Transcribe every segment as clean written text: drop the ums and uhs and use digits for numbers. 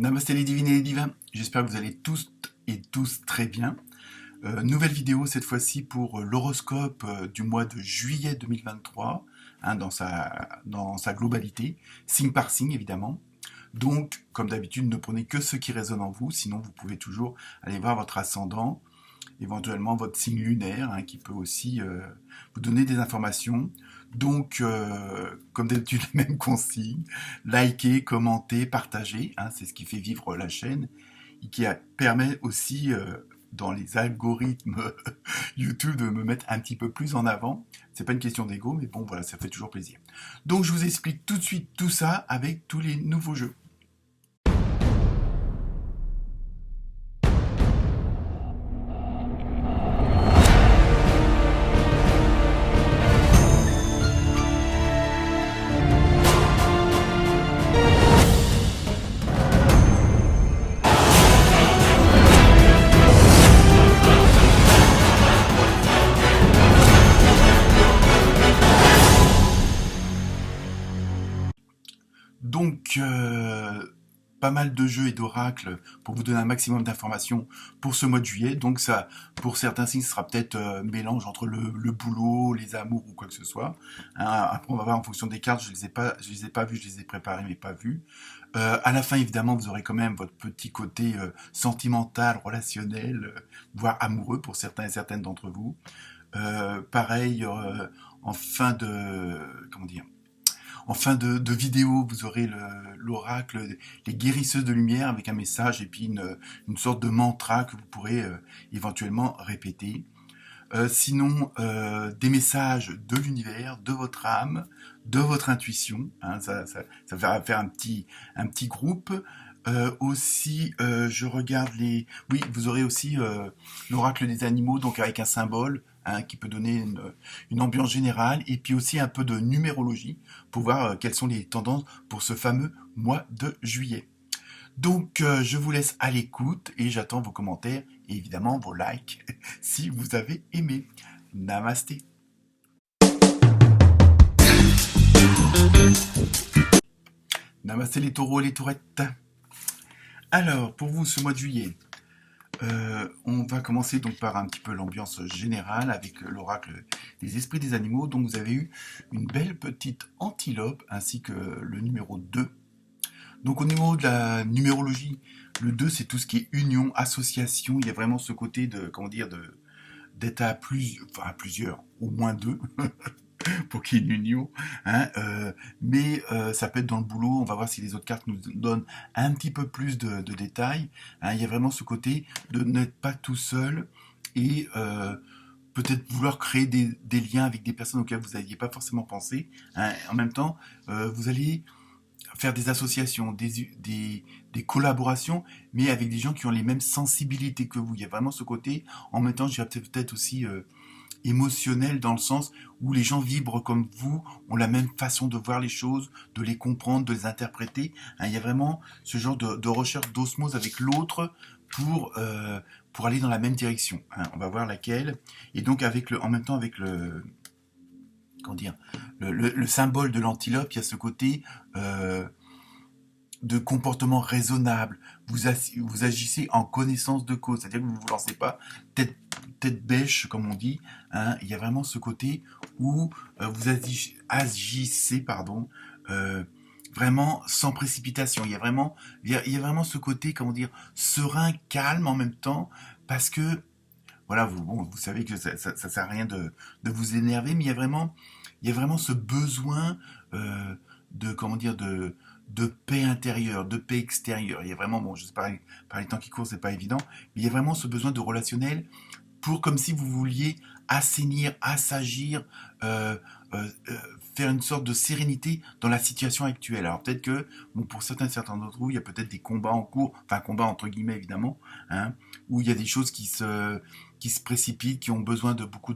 Namasté les divines et les divins, j'espère que vous allez tous et tous très bien. Nouvelle vidéo cette fois-ci pour l'horoscope du mois de juillet 2023, dans sa globalité, signe par signe évidemment. Donc, comme d'habitude, ne prenez que ce qui résonne en vous, sinon vous pouvez toujours aller voir votre ascendant, éventuellement votre signe lunaire, qui peut aussi vous donner des informations. Donc, comme d'habitude, les mêmes consignes, likez, commentez, partagez, c'est ce qui fait vivre la chaîne, et qui permet aussi, dans les algorithmes YouTube, de me mettre un petit peu plus en avant. C'est pas une question d'ego, mais bon, voilà, ça fait toujours plaisir. Donc, je vous explique tout de suite tout ça avec tous les nouveaux jeux. Donc, pas mal de jeux et d'oracles pour vous donner un maximum d'informations pour ce mois de juillet. Donc ça, pour certains signes, ce sera peut-être mélange entre le boulot, les amours ou quoi que ce soit. Après, on va voir en fonction des cartes. Je les ai pas vues, je les ai préparées mais pas vues. À la fin, évidemment, vous aurez quand même votre petit côté sentimental, relationnel, voire amoureux pour certains et certaines d'entre vous. Pareil, en fin de, comment dire, en fin de vidéo, vous aurez l'oracle, les guérisseuses de lumière avec un message et puis une sorte de mantra que vous pourrez éventuellement répéter. Sinon, des messages de l'univers, de votre âme, de votre intuition. Ça va faire un petit groupe. Aussi, je regarde les... Oui, vous aurez aussi l'oracle des animaux, donc avec un symbole qui peut donner une ambiance générale, et puis aussi un peu de numérologie pour voir quelles sont les tendances pour ce fameux mois de juillet. Donc, je vous laisse à l'écoute et j'attends vos commentaires et évidemment vos likes si vous avez aimé. Namasté. Namasté les taureaux et les taurettes. Alors, pour vous, ce mois de juillet, on va commencer donc par un petit peu l'ambiance générale avec l'oracle des esprits des animaux. Donc, vous avez eu une belle petite antilope ainsi que le numéro 2. Donc, au niveau de la numérologie, le 2, c'est tout ce qui est union, association. Il y a vraiment ce côté de, comment dire, d'être à plusieurs, au moins deux, pour qu'il y ait une union. Mais ça peut être dans le boulot. On va voir si les autres cartes nous donnent un petit peu plus de détails. Il y a vraiment ce côté de n'être pas tout seul et peut-être vouloir créer des liens avec des personnes auxquelles vous n'aviez pas forcément pensé. En même temps, vous allez faire des associations, des collaborations, mais avec des gens qui ont les mêmes sensibilités que vous. Il y a vraiment ce côté, en même temps, je dirais peut-être aussi émotionnel, dans le sens où les gens vibrent comme vous, ont la même façon de voir les choses, de les comprendre, de les interpréter. Il y a vraiment ce genre de recherche d'osmose avec l'autre pour aller dans la même direction. On va voir laquelle. Et donc en même temps avec comment dire, le symbole de l'antilope, il y a ce côté de comportement raisonnable. Vous agissez en connaissance de cause, c'est-à-dire que vous ne vous lancez pas tête bêche, comme on dit. Il y a vraiment ce côté où vous agissez, vraiment sans précipitation. Il y a vraiment ce côté, comment dire, serein, calme en même temps, parce que voilà, vous savez que ça sert à rien de vous énerver, mais il y a vraiment ce besoin comment dire, de paix intérieure, de paix extérieure. Il y a vraiment, bon, je sais pas, par les temps qui courent, c'est pas évident, mais il y a vraiment ce besoin de relationnel comme si vous vouliez assainir, assagir, euh, euh, euh, faire une sorte de sérénité dans la situation actuelle. Alors peut-être que, bon, pour certains d'entre vous, il y a peut-être des combats en cours, enfin combats entre guillemets évidemment, où il y a des choses qui se précipitent, qui ont besoin de beaucoup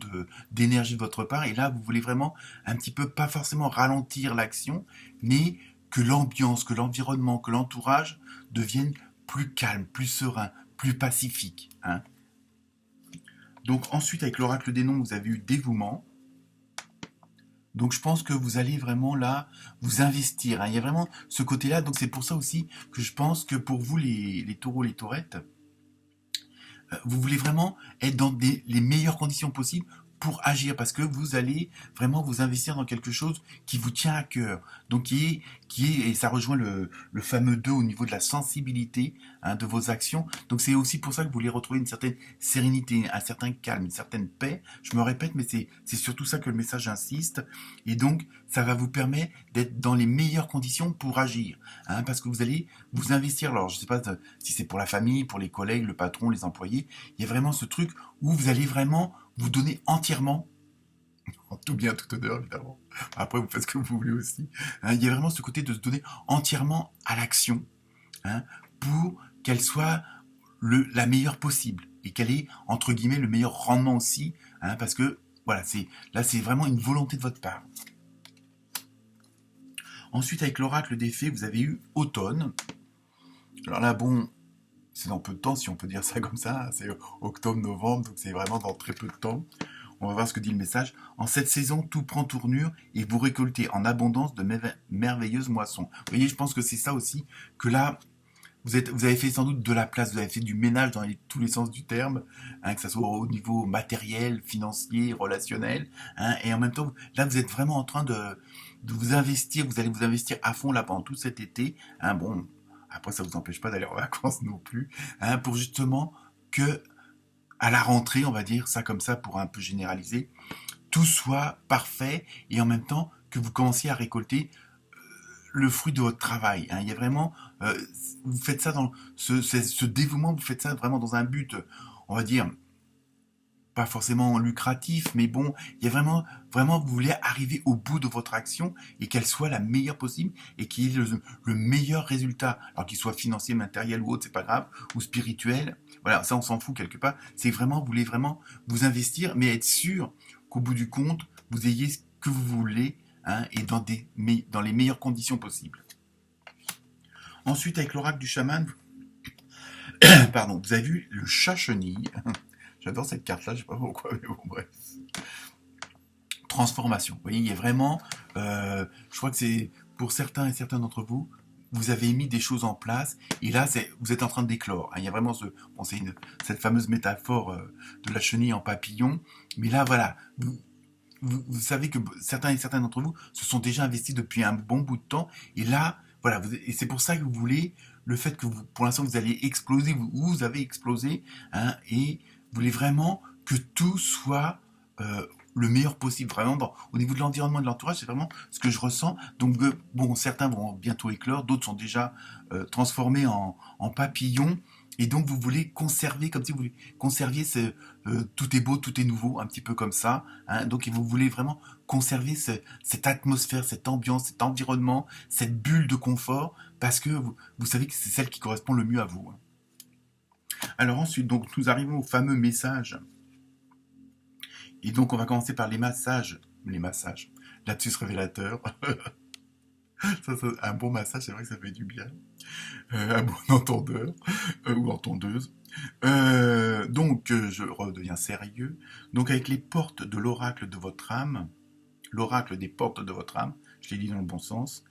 d'énergie de votre part, et là vous voulez vraiment un petit peu, pas forcément ralentir l'action, mais que l'ambiance, que l'environnement, que l'entourage deviennent plus calme, plus serein, plus pacifique. Donc ensuite, avec l'oracle des noms, vous avez eu dévouement. Donc je pense que vous allez vraiment là vous investir, hein. Il y a vraiment ce côté-là. Donc c'est pour ça aussi que je pense que pour vous les taureaux, les taurettes, vous voulez vraiment être dans les meilleures conditions possibles pour agir parce que vous allez vraiment vous investir dans quelque chose qui vous tient à cœur. Donc et ça rejoint le fameux 2 au niveau de la sensibilité, hein, de vos actions. Donc c'est aussi pour ça que vous voulez retrouver une certaine sérénité, un certain calme, une certaine paix. Je me répète, mais c'est surtout ça que le message insiste. Et donc ça va vous permettre d'être dans les meilleures conditions pour agir, hein, parce que vous allez vous investir. Alors je ne sais pas si c'est pour la famille, pour les collègues, le patron, les employés. Il y a vraiment ce truc où vous allez vraiment vous donner entièrement, en tout bien, tout honneur évidemment. Après, vous faites ce que vous voulez aussi. Hein, il y a vraiment ce côté de se donner entièrement à l'action, hein, pour qu'elle soit la meilleure possible et qu'elle ait, entre guillemets, le meilleur rendement aussi, hein, parce que voilà, c'est vraiment une volonté de votre part. Ensuite, avec l'oracle des fées, vous avez eu automne. Alors là, bon, c'est dans peu de temps, si on peut dire ça comme ça. C'est octobre-novembre, donc c'est vraiment dans très peu de temps. On va voir ce que dit le message. En cette saison, tout prend tournure et vous récoltez en abondance de merveilleuses moissons. Vous voyez, je pense que c'est ça aussi, que là, vous avez fait sans doute de la place, vous avez fait du ménage dans tous les sens du terme, hein, que ce soit au niveau matériel, financier, relationnel, hein, et en même temps, là, vous êtes vraiment en train de vous investir, vous allez vous investir à fond là pendant tout cet été, hein, bon, après ça vous empêche pas d'aller en vacances non plus, hein, pour justement que à la rentrée, on va dire ça comme ça pour un peu généraliser, tout soit parfait et en même temps que vous commenciez à récolter le fruit de votre travail, hein. Il y a vraiment, euh, vous faites ça dans ce dévouement, vous faites ça vraiment dans un but, on va dire, pas forcément lucratif, mais bon, il y a vraiment, vraiment, vous voulez arriver au bout de votre action et qu'elle soit la meilleure possible et qu'il y ait le meilleur résultat. Alors qu'il soit financier, matériel ou autre, c'est pas grave, ou spirituel. Voilà, ça on s'en fout quelque part. C'est vraiment, vous voulez vraiment vous investir, mais être sûr qu'au bout du compte, vous ayez ce que vous voulez, hein, et dans les meilleures conditions possibles. Ensuite, avec l'oracle du chaman, pardon, vous avez vu le chat chenille. J'adore cette carte-là, je sais pas pourquoi, mais bon, bref. Transformation. Vous voyez, il y a vraiment, je crois que c'est pour certains et certains d'entre vous, vous avez mis des choses en place et là, vous êtes en train de d'éclore, hein. Il y a vraiment c'est cette fameuse métaphore de la chenille en papillon. Mais là, voilà, vous savez que certains et certains d'entre vous se sont déjà investis depuis un bon bout de temps. Et là, voilà, et c'est pour ça que vous voulez le fait que pour l'instant, vous allez exploser, vous avez explosé, hein, et vous voulez vraiment que tout soit le meilleur possible, vraiment au niveau de l'environnement et de l'entourage, c'est vraiment ce que je ressens. Donc, bon, certains vont bientôt éclore, d'autres sont déjà transformés en papillons. Et donc, vous voulez conserver, comme si vous conserviez tout est beau, tout est nouveau, un petit peu comme ça, hein. Donc, vous voulez vraiment conserver cette atmosphère, cette ambiance, cet environnement, cette bulle de confort, parce que vous savez que c'est celle qui correspond le mieux à vous, hein. Alors ensuite, donc, nous arrivons au fameux message. Et donc, on va commencer par les massages. Les massages. Lapsus révélateur. Un bon massage, c'est vrai que ça fait du bien. Un bon entendeur ou entendeuse. Je redeviens sérieux. Donc, avec les portes de l'oracle de votre âme, l'oracle des portes de votre âme, je l'ai dit dans le bon sens,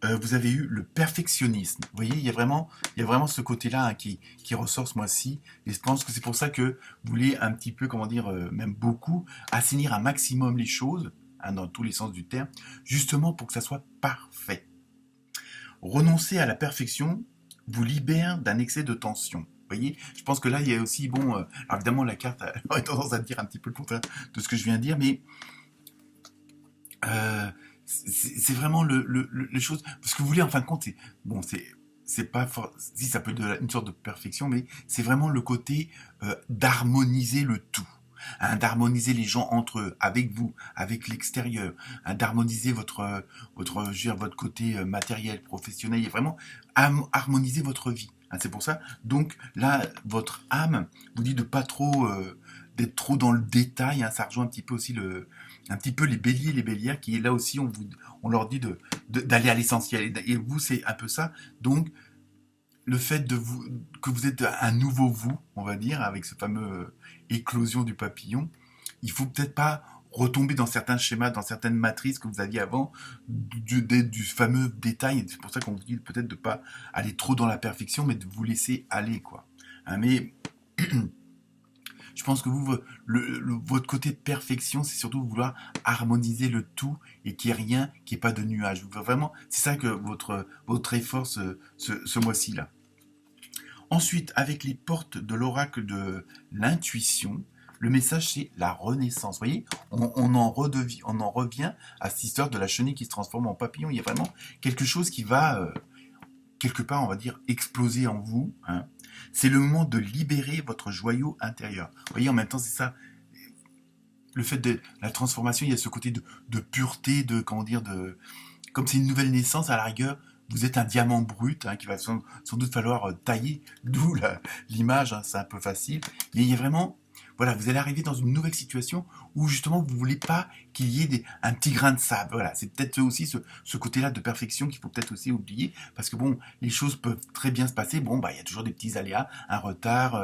vous avez eu le perfectionnisme. Vous voyez, il y a vraiment ce côté-là, hein, qui ressort ce mois-ci. Et je pense que c'est pour ça que vous voulez un petit peu, comment dire, même beaucoup, assainir un maximum les choses, hein, dans tous les sens du terme, justement pour que ça soit parfait. Renoncer à la perfection vous libère d'un excès de tension. Vous voyez, je pense que là, il y a aussi, bon, alors évidemment, la carte aurait tendance à dire un petit peu le contraire de ce que je viens de dire, mais euh, c'est vraiment les choses. Ce que vous voulez, en fin de compte, c'est pas si ça peut être une sorte de perfection, mais c'est vraiment le côté d'harmoniser le tout, hein, d'harmoniser les gens entre eux, avec vous, avec l'extérieur, hein, d'harmoniser je veux dire, votre côté matériel, professionnel, et vraiment harmoniser votre vie, hein. C'est pour ça. Donc là, votre âme vous dit de pas trop d'être trop dans le détail, hein. Ça rejoint un petit peu aussi un petit peu les béliers, les bélières, qui là aussi on leur dit d'aller à l'essentiel. Et vous, c'est un peu ça. Donc, le fait que vous êtes un nouveau vous, on va dire, avec ce fameux éclosion du papillon, il faut peut-être pas retomber dans certains schémas, dans certaines matrices que vous aviez avant, du fameux détail. C'est pour ça qu'on vous dit peut-être de ne pas aller trop dans la perfection, mais de vous laisser aller, quoi. Hein, mais je pense que vous, votre côté de perfection, c'est surtout vouloir harmoniser le tout et qu'il n'y ait rien, qu'il n'y ait pas de nuages. Vraiment, c'est ça que votre effort ce mois-ci là. Ensuite, avec les portes de l'oracle de l'intuition, le message c'est la renaissance. Vous voyez, on en revient à cette histoire de la chenille qui se transforme en papillon. Il y a vraiment quelque chose qui va, quelque part, on va dire, exploser en vous. Hein. C'est le moment de libérer votre joyau intérieur. Vous voyez, en même temps, c'est ça. Le fait de la transformation, il y a ce côté de pureté, comment dire, comme c'est une nouvelle naissance, à la rigueur, vous êtes un diamant brut hein, qui va sans doute falloir tailler, d'où l'image, hein, c'est un peu facile. Mais il y a vraiment, voilà, vous allez arriver dans une nouvelle situation où justement vous ne voulez pas qu'il y ait un petit grain de sable. Voilà, c'est peut-être aussi ce côté-là de perfection qu'il faut peut-être aussi oublier, parce que bon, les choses peuvent très bien se passer. Bon, bah il y a toujours des petits aléas, un retard,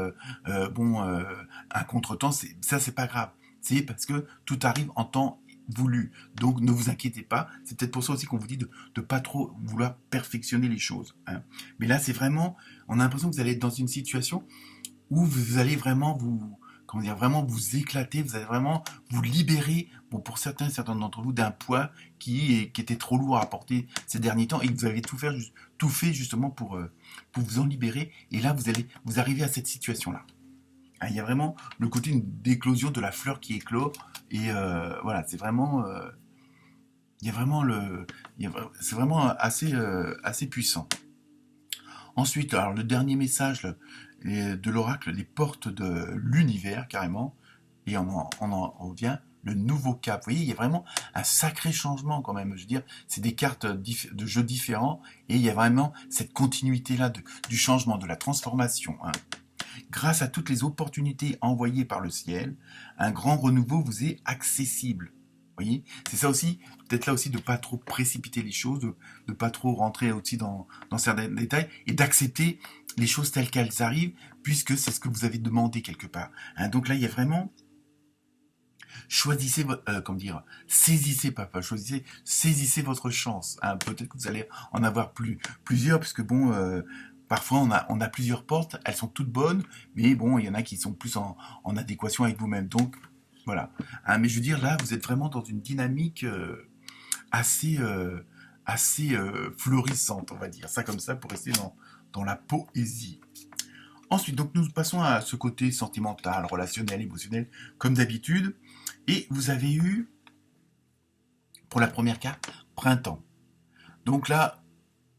un contretemps. Ça, c'est pas grave. C'est parce que tout arrive en temps voulu. Donc ne vous inquiétez pas. C'est peut-être pour ça aussi qu'on vous dit de ne pas trop vouloir perfectionner les choses. Hein. Mais là, c'est vraiment, on a l'impression que vous allez être dans une situation où vous allez vraiment vraiment vous éclater, vous allez vraiment vous libérer, bon, pour certains d'entre vous, d'un poids qui était trop lourd à porter ces derniers temps et que vous avez tout fait justement pour vous en libérer. Et là, vous arrivez à cette situation-là. Hein, il y a vraiment le côté d'éclosion de la fleur qui éclore et voilà, c'est vraiment, il y a vraiment c'est vraiment assez puissant. Ensuite, alors le dernier message de l'oracle, les portes de l'univers carrément, et on en revient, le nouveau cap. Vous voyez, il y a vraiment un sacré changement quand même. Je veux dire, c'est des cartes de jeux différents, et il y a vraiment cette continuité-là du changement, de la transformation. Hein. Grâce à toutes les opportunités envoyées par le ciel, un grand renouveau vous est accessible. Vous voyez, c'est ça aussi, peut-être là aussi de ne pas trop précipiter les choses, de ne pas trop rentrer aussi dans certains détails et d'accepter les choses telles qu'elles arrivent, puisque c'est ce que vous avez demandé quelque part. Hein, donc là, il y a vraiment, choisissez, saisissez votre chance. Hein, peut-être que vous allez en avoir plusieurs, puisque bon, parfois on a plusieurs portes, elles sont toutes bonnes, mais bon, il y en a qui sont plus en adéquation avec vous-même. Donc, voilà. Hein, mais je veux dire, là, vous êtes vraiment dans une dynamique assez, florissante, on va dire ça comme ça, pour rester dans la poésie. Ensuite, donc nous passons à ce côté sentimental, relationnel, émotionnel, comme d'habitude. Et vous avez eu, pour la première carte, printemps. Donc là,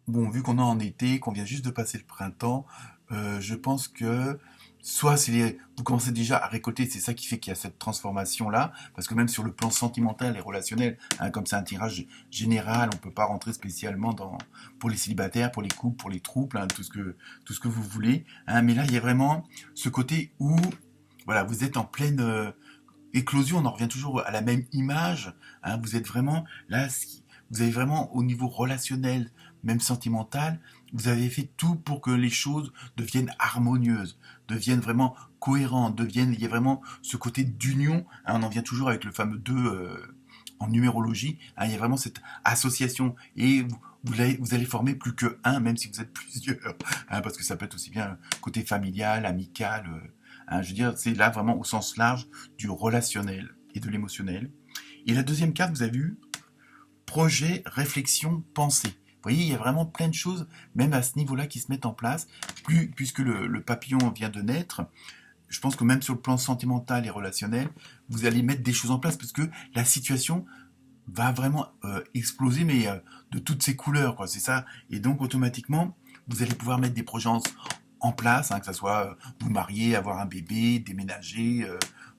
bon, vu qu'on est en été, qu'on vient juste de passer le printemps, je pense que soit vous commencez déjà à récolter, c'est ça qui fait qu'il y a cette transformation-là, parce que même sur le plan sentimental et relationnel, hein, comme c'est un tirage général, on ne peut pas rentrer spécialement pour les célibataires, pour les couples, pour les troubles, hein, tout ce que vous voulez. Hein, mais là, il y a vraiment ce côté où voilà, vous êtes en pleine éclosion, on en revient toujours à la même image. Hein, vous êtes vraiment là, vous avez vraiment au niveau relationnel, même sentimental, vous avez fait tout pour que les choses deviennent harmonieuses, deviennent vraiment cohérentes, il y a vraiment ce côté d'union. Hein, on en vient toujours avec le fameux 2 en numérologie. Hein, il y a vraiment cette association et vous allez former plus que un, même si vous êtes plusieurs. Hein, parce que ça peut être aussi bien côté familial, amical. Hein, je veux dire, c'est là vraiment au sens large du relationnel et de l'émotionnel. Et la deuxième carte, vous avez vu, projet, réflexion, pensée. Vous voyez, il y a vraiment plein de choses, même à ce niveau-là, qui se mettent en place, puisque le papillon vient de naître. Je pense que même sur le plan sentimental et relationnel, vous allez mettre des choses en place, parce que la situation va vraiment exploser, mais de toutes ses couleurs, quoi. C'est ça. Et donc, automatiquement, vous allez pouvoir mettre des projets en place, hein, que ce soit vous marier, avoir un bébé, déménager,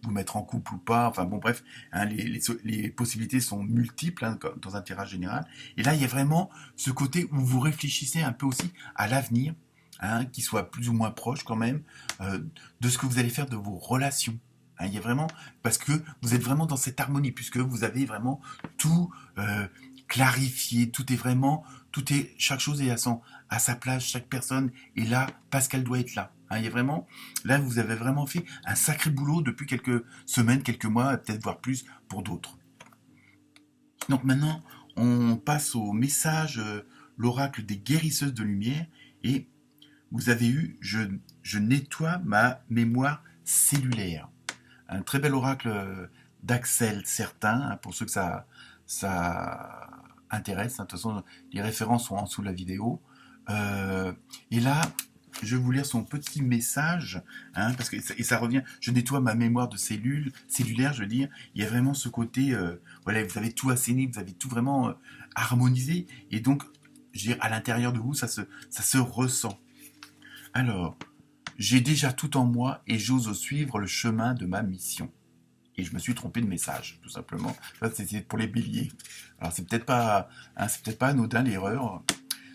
vous mettre en couple ou pas, enfin bon bref, hein, les possibilités sont multiples hein, dans un tirage général. Et là, il y a vraiment ce côté où vous réfléchissez un peu aussi à l'avenir, hein, qui soit plus ou moins proche quand même, de ce que vous allez faire de vos relations. Hein, il y a vraiment, parce que vous êtes vraiment dans cette harmonie, puisque vous avez vraiment tout clarifié, chaque chose est à sa place, chaque personne est là parce qu'elle doit être là. Hein, il y a vraiment, là, vous avez vraiment fait un sacré boulot depuis quelques semaines, quelques mois, peut-être voire plus pour d'autres. Donc maintenant, on passe au message, l'oracle des guérisseuses de lumière, et vous avez eu, je nettoie ma mémoire cellulaire. Un très bel oracle d'Axel Certain, hein, pour ceux que ça intéresse. Hein. De toute façon, les références sont en dessous de la vidéo. Et là, je vais vous lire son petit message, hein, parce que et ça revient. Je nettoie ma mémoire de cellulaire, je veux dire. Il y a vraiment ce côté, voilà, vous avez tout assaini, vous avez tout vraiment harmonisé, et donc, je veux dire, à l'intérieur de vous, ça se ressent. Alors, j'ai déjà tout en moi et j'ose suivre le chemin de ma mission. Et je me suis trompé de message, tout simplement. Ça, c'est pour les béliers. Alors, c'est peut-être pas anodin l'erreur.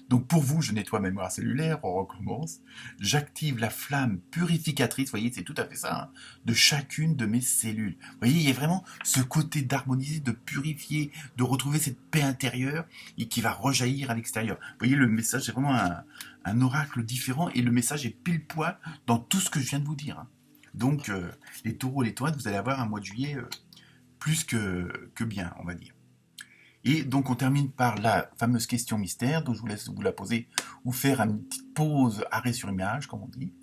Donc, pour vous, je nettoie ma mémoire cellulaire, on recommence. J'active la flamme purificatrice, vous voyez, c'est tout à fait ça, hein, de chacune de mes cellules. Vous voyez, il y a vraiment ce côté d'harmoniser, de purifier, de retrouver cette paix intérieure et qui va rejaillir à l'extérieur. Vous voyez, le message, c'est vraiment un oracle différent et le message est pile poil dans tout ce que je viens de vous dire. Hein. Donc, les taureaux et les taurettes, vous allez avoir un mois de juillet plus que bien, on va dire. Et donc, on termine par la fameuse question mystère, dont je vous laisse vous la poser ou faire une petite pause, arrêt sur image, comme on dit.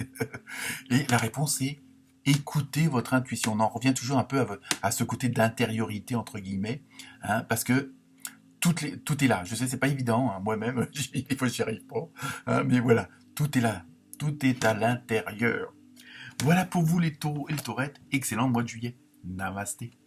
Et la réponse est écoutez votre intuition. On en revient toujours un peu à ce côté d'intériorité, entre guillemets, hein, parce que tout est là. Je sais, c'est pas évident, hein, moi-même, des fois, j'y arrive pas, hein, mais voilà, tout est là. Tout est à l'intérieur. Voilà pour vous les taureaux et les taurettes. Excellent mois de juillet. Namasté.